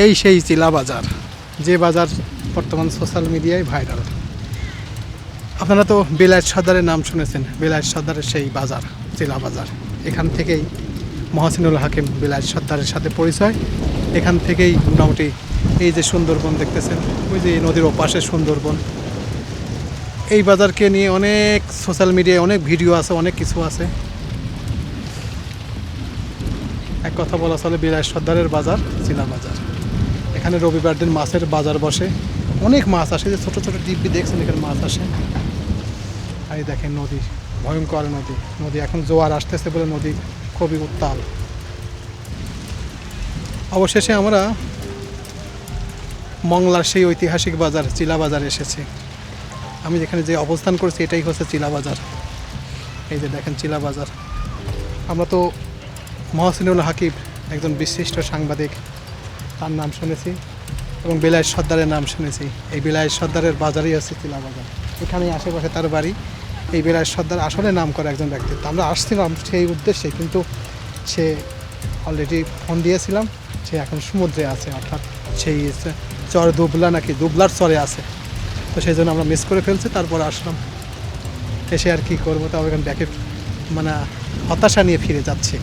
এই সেই চিলা বাজার, যে বাজার বর্তমান সোশ্যাল মিডিয়ায় ভাইরাল। আপনারা তো বিলাইত সর্দারের নাম শুনেছেন, বিলাইত সর্দারের সেই বাজার চিলা বাজার। এখান থেকেই মহসিনুল হাকিম বিলাইত সর্দারের সাথে পরিচয়। এখান থেকেই মোটামুটি এই যে সুন্দরবন দেখতেছেন, ওই যে নদীর ওপাশে সুন্দরবন, এই বাজারকে নিয়ে অনেক সোশ্যাল মিডিয়ায় অনেক ভিডিও আছে, অনেক কিছু আছে। এক কথা বলা চলে বিলাইত সর্দারের বাজার চিলা বাজার। এখানে রবিবার দিন মাছের বাজার বসে, অনেক মাছ আসে, যে ছোটো ছোটো ডিব্বি দেখছেন এখানে মাছ আসে। আর এই দেখেন নদী, ভয়ঙ্কর নদী, নদী এখন জোয়ার আসতেছে বলে নদী খুবই উত্তাল। অবশেষে আমরা মংলার সেই ঐতিহাসিক বাজার চিলা বাজার এসেছি। আমি যেখানে যে অবস্থান করছি এটাই হচ্ছে চিলা বাজার। এই যে দেখেন চিলা বাজার। আমরা তো মহসিনুল হাকিম একজন বিশিষ্ট সাংবাদিক, তার নাম শুনেছি এবং বিলাইত সর্দারের নাম শুনেছি। এই বিলাইত সর্দারের বাজারই আছে চিলা বাজার, এখানেই আশেপাশে তার বাড়ি। এই বিলাইত সর্দার আসলে নাম করে একজন ব্যক্তিত্ব। আমরা আসছিলাম সেই উদ্দেশ্যে, কিন্তু সে অলরেডি ফোন দিয়েছিলাম, সে এখন সমুদ্রে আছে, অর্থাৎ সেই চর দুবলা নাকি দুবলার চরে আছে। তো সেই জন্য আমরা মিস করে ফেলছি, তারপর আসলাম। এসে আর কি করবো, তবে এখানে ব্যাকে মানে হতাশা নিয়ে ফিরে যাচ্ছি।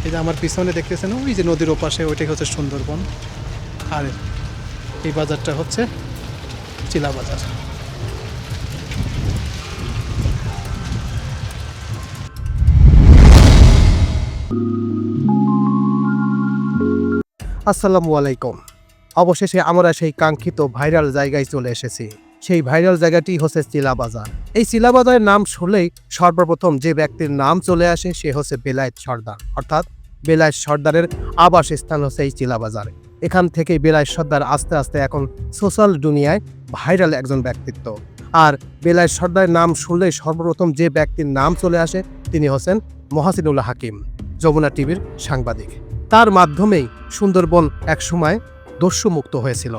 এই যে আমার পিছনে দেখতেছেন ওই যে নদীর ওপাশে, ওইটাই হচ্ছে সুন্দরবন। আর এই বাজারটা হচ্ছে চিলা বাজার। আসসালামু আলাইকুম। অবশেষে আমরা সেই কাঙ্ক্ষিত ভাইরাল জায়গায় চলে এসেছি। সেই ভাইরাল জায়গাটি হচ্ছে চিলা বাজার। এই চিলা বাজারের নাম শুনলেই সর্বপ্রথম যে ব্যক্তির নাম চলে আসে সে হচ্ছে বিলাইত সর্দার, অর্থাৎ বিলাইত সর্দারের আবাসস্থান হচ্ছে এই চিলা বাজার। এখান থেকেই বিলাইত সর্দার আস্তে আস্তে এখন সোশ্যাল দুনিয়ায় ভাইরাল একজন ব্যক্তিত্ব। আর বিলাইত সর্দারের নাম শুনলেই সর্বপ্রথম যে ব্যক্তির নাম চলে আসে তিনি হচ্ছেন মহসিনুল হাকিম, যমুনা টিভির সাংবাদিক। তার মাধ্যমেই সুন্দরবন একসময় দস্যুমুক্ত হয়েছিল।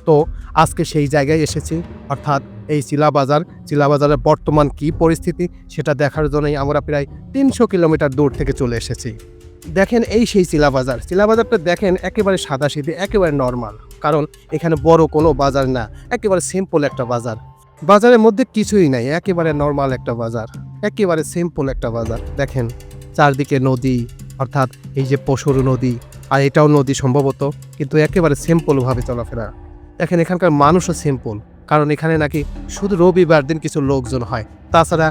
তো আজকে সেই জায়গায় এসেছি, অর্থাৎ এই চিলা বাজারের বর্তমান কি পরিস্থিতি সেটা দেখার জন্যই আমরা প্রায় ৩০০ কিলোমিটার দূর থেকে চলে এসেছি। দেখেন এই সেই চিলা বাজারটা দেখেন একেবারে সাদাসিধে, একেবারে নর্মাল, কারণ এখানে বড় কোনো বাজার না, একেবারে সিম্পল একটা বাজার। বাজারের মধ্যে কিছুই নাই, একেবারে নর্মাল একটা বাজার, একেবারে সিম্পল একটা বাজার। দেখেন চারদিকে নদী, অর্থাৎ এই যে পশুর নদী, আর এটাও নদী সম্ভবত, কিন্তু একেবারে সিম্পলভাবে চলাফেরা। দেখেন এখানকার মানুষও সিম্পল, কারণ এখানে নাকি শুধু রবিবার দিন কিছু লোকজন হয়, তাছাড়া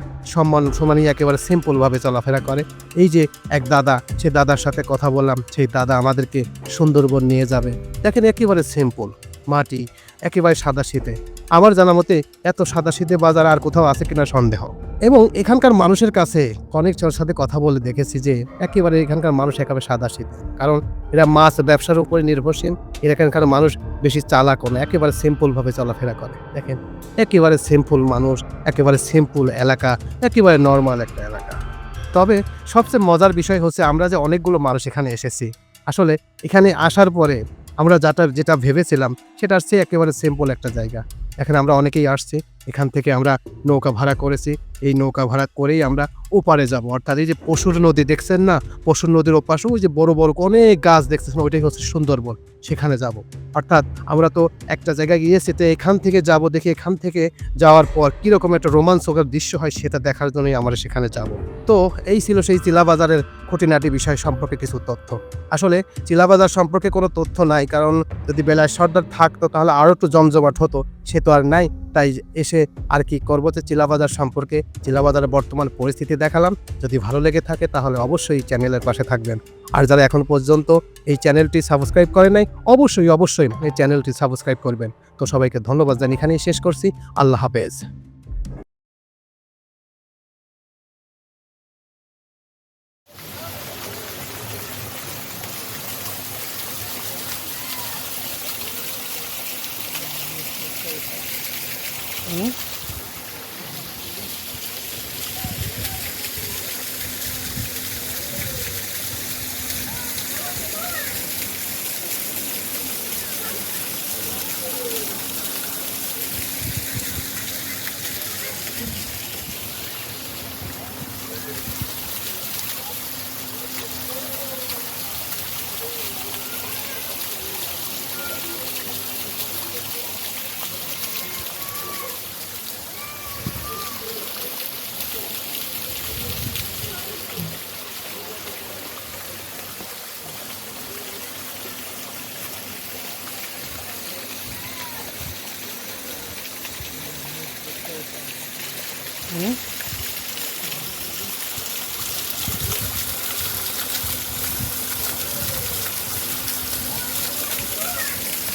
সম্মানই একেবারে সিম্পলভাবে চলাফেরা করে। এই যে এক দাদা, সে দাদার সাথে কথা বললাম, সেই দাদা আমাদেরকে সুন্দরবন নিয়ে যাবে। দেখেন একেবারে সিম্পল, মাটি একেবারে সাদাসিধে। আমার জানা মতে এত সাদাসিধে বাজার আর কোথাও আছে কিনা সন্দেহ। এবং এখানকার মানুষের কাছে অনেকজনের সাথে কথা বলে দেখেছি যে একেবারে এখানকার মানুষ একেবারে সাদাসিধে, কারণ এরা মাছ ব্যবসার উপরে নির্ভরশীল। এখানকার মানুষ বেশি চালাকও না, একেবারে সিম্পলভাবে চলাফেরা করে। দেখেন একেবারে সিম্পল মানুষ, একেবারে সিম্পল এলাকা, একেবারে নর্মাল একটা এলাকা। তবে সবচেয়ে মজার বিষয় হচ্ছে আমরা যে অনেকগুলো মানুষ এখানে এসেছি, আসলে এখানে আসার পরে আমরা যেটা ভেবেছিলাম সেটা আসছে একেবারে সিম্পল একটা জায়গা। এখানে আমরা অনেকেই আসছি, এখান থেকে আমরা নৌকা ভাড়া করেছি। এই নৌকা ভাড়া করেই আমরা ওপারে যাব, অর্থাৎ এই যে পশুর নদী দেখছেন না, পশুর নদীর ওপাশে ওই যে বড় বড় অনেক গাছ দেখতেছেন, ওইটাই হচ্ছে সুন্দরবন, সেখানে যাব। অর্থাৎ আমরা তো একটা জায়গায় গিয়েছি, তো এখান থেকে যাব, দেখি এখান থেকে যাওয়ার পর কীরকম একটা রোমাঞ্চকর দৃশ্য হয় সেটা দেখার জন্যই আমরা সেখানে যাব। তো এই ছিল সেই চিলা বাজারের খুঁটিনাটি বিষয় সম্পর্কে কিছু তথ্য। আসলে চিলা বাজার সম্পর্কে কোনো তথ্য নাই, কারণ যদি বিলাইত সর্দার থাকতো তাহলে আরও একটু জমজমাট হতো, সে তো আর নাই। তাই এসে আর কি করবো, যে চিলা বাজার সম্পর্কে, চিলা বাজারের বর্তমান পরিস্থিতি দেখালাম। যদি ভালো লেগে থাকে তাহলে অবশ্যই চ্যানেলের পাশে থাকবেন। আর যারা এখন পর্যন্ত এই চ্যানেলটি সাবস্ক্রাইব করে নাই, অবশ্যই এই চ্যানেলটি সাবস্ক্রাইব করবেন। তো সবাইকে ধন্যবাদ জানিয়ে এখানেই শেষ করছি। আল্লাহ হাফেজ। হুম